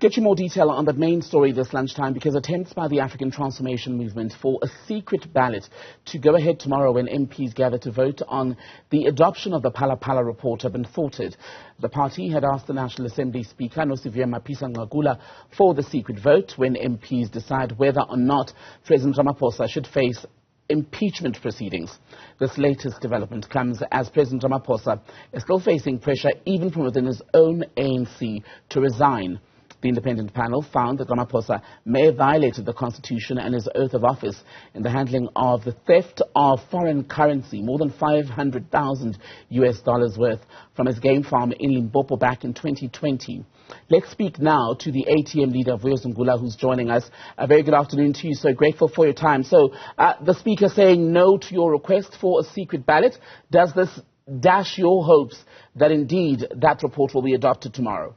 Get you more detail on the main story this lunchtime, because attempts by the African Transformation Movement for a secret ballot to go ahead tomorrow when MPs gather to vote on the adoption of the Phala Phala report have been thwarted. The party had asked the National Assembly Speaker, Newzroom for the secret vote when MPs decide whether or not President Ramaphosa should face impeachment proceedings. This latest development comes as President Ramaphosa is still facing pressure even from within his own ANC to resign. The independent panel found that Ramaphosa may have violated the Constitution and his oath of office in the handling of the theft of foreign currency, more than $500,000 worth, from his game farm in Limpopo back in 2020. Let's speak now to the ATM leader, Vuyolwethu Zungula, who's joining us. A very good afternoon to you. So grateful for your time. So the Speaker saying no to your request for a secret ballot. Does this dash your hopes that indeed that report will be adopted tomorrow?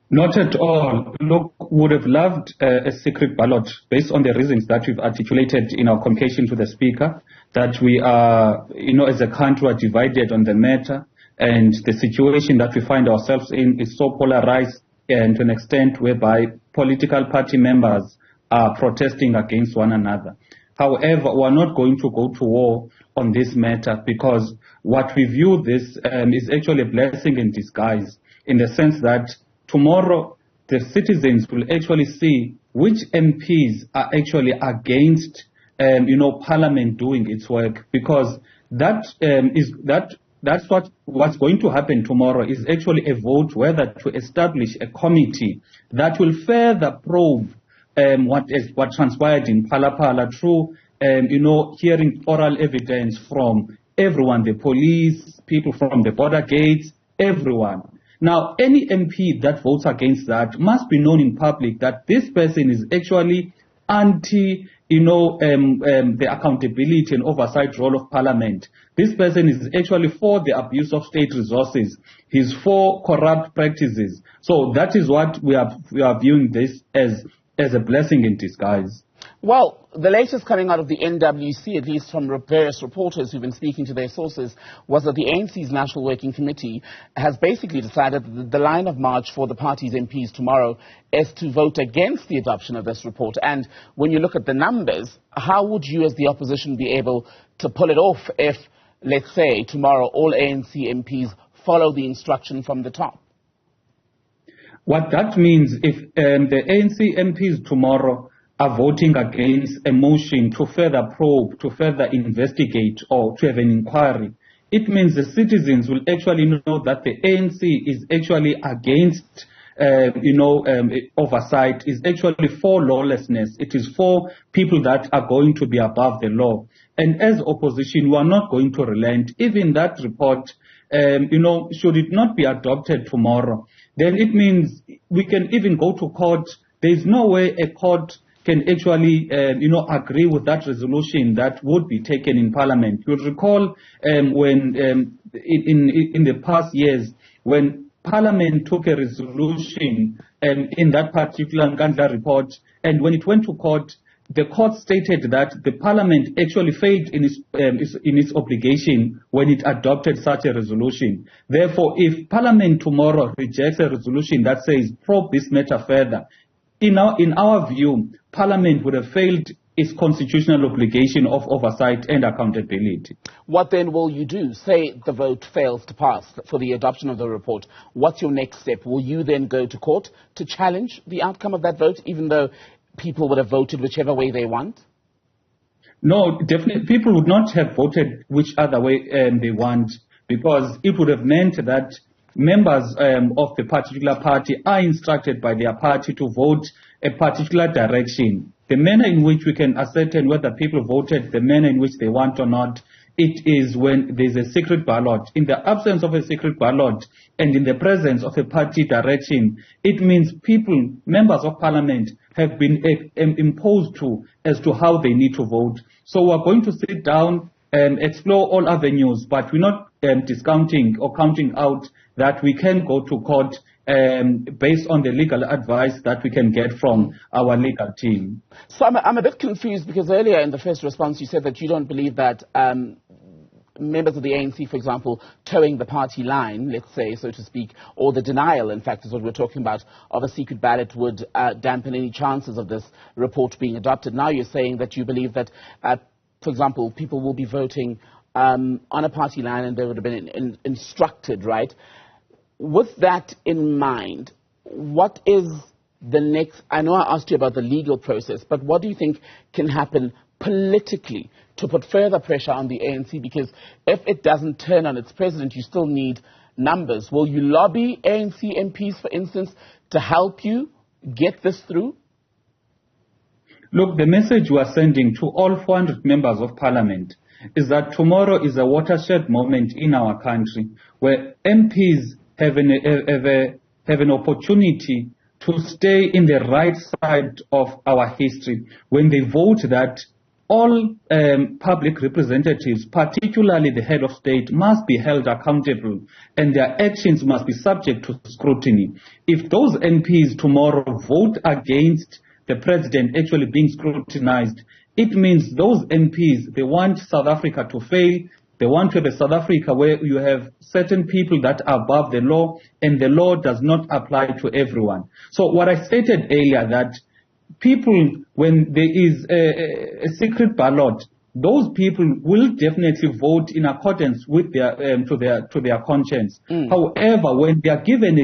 Not at all. Look, would have loved a secret ballot based on the reasons that we've articulated in our communication to the Speaker, that we are, as a country, are divided on the matter, and the situation that we find ourselves in is so polarized and to an extent whereby political party members are protesting against one another. However, we're not going to go to war on this matter, because what we view this is actually a blessing in disguise, in the sense that tomorrow, the citizens will actually see which MPs are actually against, Parliament doing its work, because that's what's going to happen tomorrow is actually a vote whether to establish a committee that will further probe what transpired in Phala Phala through, hearing oral evidence from everyone, the police, people from the border gates, everyone. Now, any MP that votes against that must be known in public that this person is actually anti, the accountability and oversight role of Parliament. This person is actually for the abuse of state resources. He's for corrupt practices. So that is what we are viewing this as a blessing in disguise. Well, the latest coming out of the NWC, at least from various reporters who've been speaking to their sources, was that the ANC's National Working Committee has basically decided that the line of march for the party's MPs tomorrow is to vote against the adoption of this report. And when you look at the numbers, how would you as the opposition be able to pull it off if, let's say, tomorrow all ANC MPs follow the instruction from the top? What that means, if the ANC MPs tomorrow are voting against a motion to further probe, to further investigate, or to have an inquiry, it means the citizens will actually know that the ANC is actually against, oversight, is actually for lawlessness. It is for people that are going to be above the law. And as opposition, we are not going to relent. Even that report, should it not be adopted tomorrow, then it means we can even go to court. There is no way a court can actually, agree with that resolution that would be taken in Parliament. You'll recall when in the past years, when Parliament took a resolution in that particular Nkandla report, and when it went to court, the court stated that the Parliament actually failed in its obligation when it adopted such a resolution. Therefore, if Parliament tomorrow rejects a resolution that says probe this matter further, in our view, Parliament would have failed its constitutional obligation of oversight and accountability. What then will you do? Say the vote fails to pass for the adoption of the report. What's your next step? Will you then go to court to challenge the outcome of that vote, even though people would have voted whichever way they want? No, definitely. People would not have voted which other way they want, because it would have meant that members of the particular party are instructed by their party to vote a particular direction. The manner in which we can ascertain whether people voted the manner in which they want or not, it is when there's a secret ballot. In the absence of a secret ballot and in the presence of a party direction, it means people, members of Parliament, have been imposed to as to how they need to vote. So we're going to sit down and explore all avenues, but we're not discounting or counting out that we can go to court based on the legal advice that we can get from our legal team. So I'm a bit confused, because earlier in the first response you said that you don't believe that members of the ANC, for example, towing the party line, let's say, so to speak, or the denial, in fact, is what we're talking about, of a secret ballot would dampen any chances of this report being adopted. Now you're saying that you believe that, for example, people will be voting on a party line and they would have been instructed, right? With that in mind, what is the next? I know I asked you about the legal process, but what do you think can happen politically to put further pressure on the ANC? Because if it doesn't turn on its president, you still need numbers. Will you lobby ANC MPs, for instance, to help you get this through? Look, the message we are sending to all 400 members of parliament is that tomorrow is a watershed moment in our country where MPs have an opportunity to stay in the right side of our history when they vote that all public representatives, particularly the head of state, must be held accountable and their actions must be subject to scrutiny. If those MPs tomorrow vote against the president actually being scrutinized, it means those MPs, they want South Africa to fail. They want to have a South Africa where you have certain people that are above the law and the law does not apply to everyone. So what I stated earlier, that people, when there is a secret ballot, those people will definitely vote in accordance with their to their conscience. However, when they are given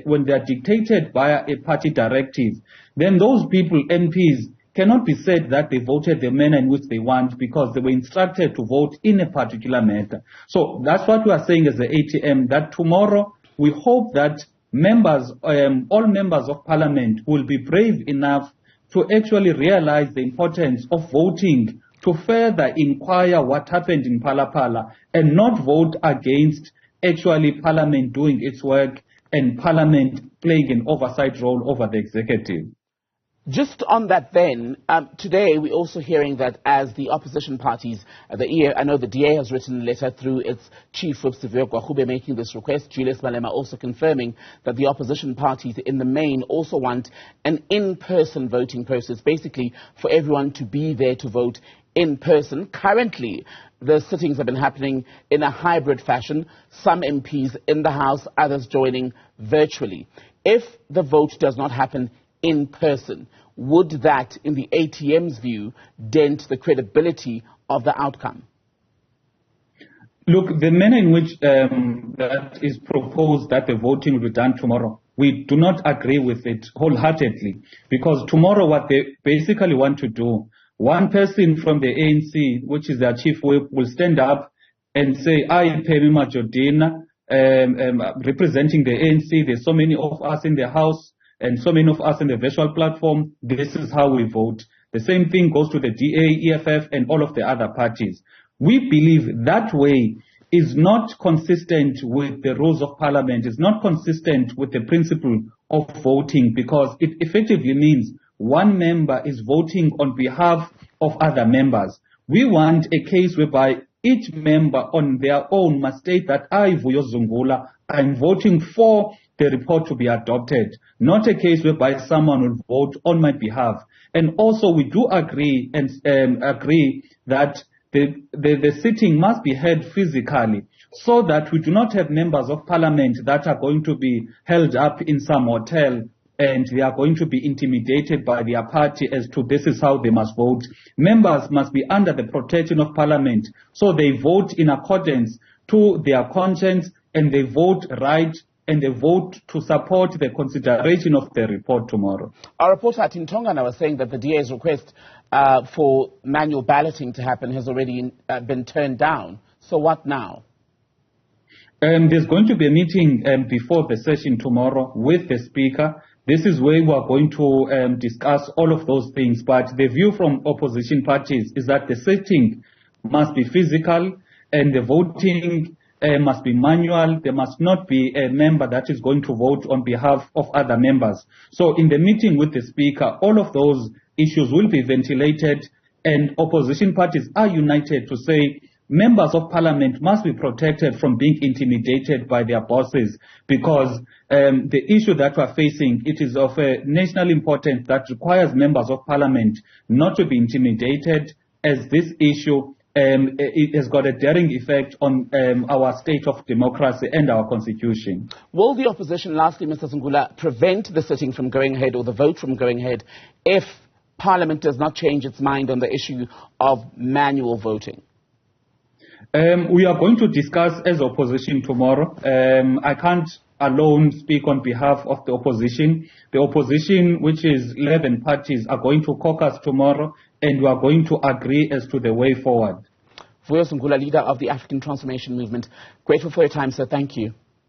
when they are dictated via a party directive, then those people, MPs, cannot be said that they voted the manner in which they want because they were instructed to vote in a particular matter. So that's what we are saying as the ATM, that tomorrow we hope that members, all members of parliament will be brave enough to actually realize the importance of voting to further inquire what happened in Phala Phala and not vote against actually parliament doing its work and parliament playing an oversight role over the executive. Just on that then, today we're also hearing that as the opposition parties, I know the DA has written a letter through its chief whip, Gwahube, making this request. Julius Malema also confirming that the opposition parties in the main also want an in-person voting process, basically for everyone to be there to vote in person. Currently, the sittings have been happening in a hybrid fashion, some MPs in the House, others joining virtually. If the vote does not happen in person, would that, in the ATM's view, dent the credibility of the outcome? Look, the manner in which that is proposed that the voting will be done tomorrow, we do not agree with it wholeheartedly, because tomorrow what they basically want to do, one person from the ANC, which is their chief whip, will stand up and say, I, Pemi Majodina, representing the ANC, there's so many of us in the House, and so many of us in the virtual platform, this is how we vote. The same thing goes to the DA, EFF, and all of the other parties. We believe that way is not consistent with the rules of parliament, is not consistent with the principle of voting, because it effectively means one member is voting on behalf of other members. We want a case whereby each member on their own must state that I, Vuyolwethu Zungula, I'm voting for the report to be adopted, not a case whereby someone will vote on my behalf. And also we do agree and agree that the sitting must be held physically, so that we do not have members of parliament that are going to be held up in some hotel and they are going to be intimidated by their party as to this is how they must vote. Members must be under the protection of parliament, so they vote in accordance to their conscience and they vote right and they vote to support the consideration of the report tomorrow. Our reporter at Tongana was saying that the DA's request for manual balloting to happen has already been turned down. So what now? There's going to be a meeting before the session tomorrow with the Speaker. This is where we are going to discuss all of those things. But the view from opposition parties is that the sitting must be physical and the voting must be manual. There must not be a member that is going to vote on behalf of other members. So in the meeting with the Speaker, all of those issues will be ventilated, and opposition parties are united to say members of parliament must be protected from being intimidated by their bosses, because the issue that we're facing, it is of a national importance that requires members of parliament not to be intimidated, as this issue it has got a daring effect on our state of democracy and our constitution. Will the opposition, lastly, Mr. Zungula, prevent the sitting from going ahead or the vote from going ahead if Parliament does not change its mind on the issue of manual voting? We are going to discuss as opposition tomorrow. I can't alone speak on behalf of the opposition. The opposition, which is 11 parties, are going to caucus tomorrow, and we are going to agree as to the way forward. Vuyolwethu Zungula, leader of the African Transformation Movement, grateful for your time, sir. Thank you.